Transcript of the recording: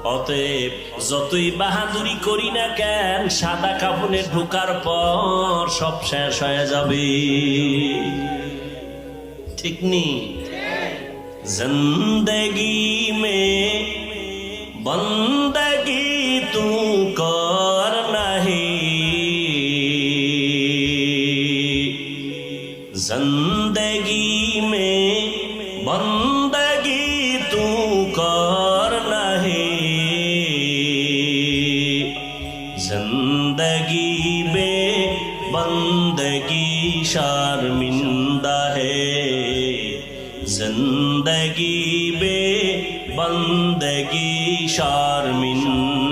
অতএব যতই বাহাদুরি করি না কেন, সাদা কাফনে ঢোকার পর সব শেষ হয়ে যাবে। ঠিক নি? জিন্দগি মে বন্দগি তু কর নাহি, जिंदगी में बंदगी तू कर नहीं, जिंदगी में बंदगी शर्मिंदा है, जिंदगी में बंदगी शर्मिंदा